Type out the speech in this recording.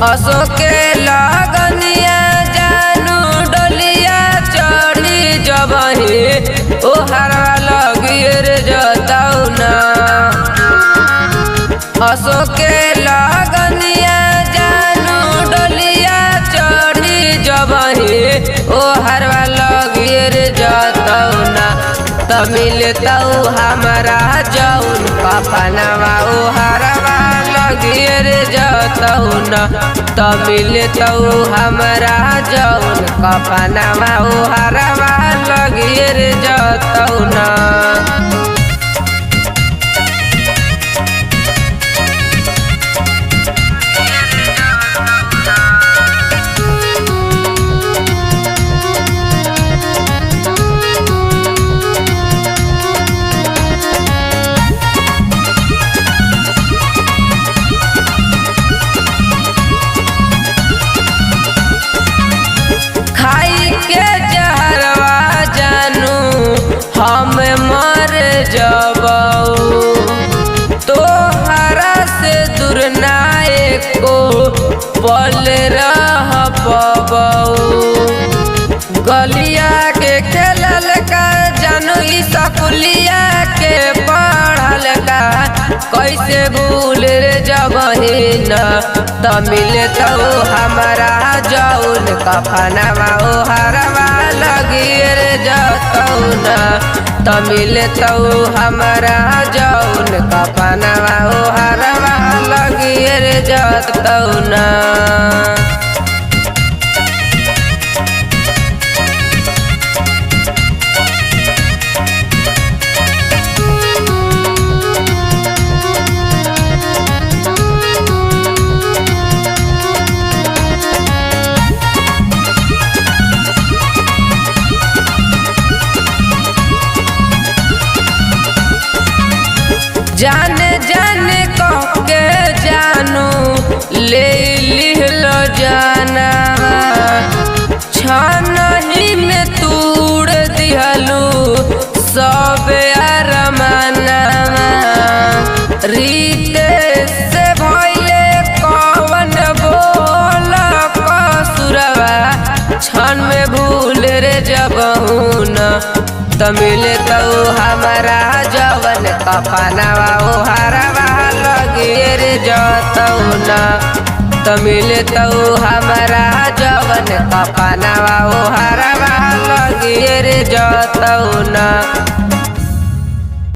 असो के लगनिया जानू डोलिया चढ़ी जबही ओ हरवा लगिर जतौ ना। असो के लगनिया जानू डोलिया चढ़ी जबही ओ हरवा लगिर जतौ ना। मिलतौ हमारा जौन कफनवा ओ हरवा लगिर जतौ ना। मिलतौ हमारा जौन कफनवा ओ हरवा लगिर जतौ ना। हम मर जबौ तोहरा से दूर ना एको पल रह पबौ। गलिया के खेलल का जानू ई सकुलिया के पढ़ल का कैसे भूल रे जबही न। मिलतौ हमारा जौन कफनवा ओ हरवा लगिर जतौ ना। मिलतौ हमारा जौन कफनवा ओ हरवा लगिर जतौ ना। जाने जाने कह के जानू ले लिहलो जाना। छानही में तूड़ दिहलू सब अरमाना। रीते से भइले कवन बोल कसुरवा छन में भूल रे जबहू ना। मिलतौ हमारा जवन कफनवा ओ हरवा लगिर जतौ ना। मिलतौ हमारा जवन कफनवा ओ हरवा लगिर जतौ ना।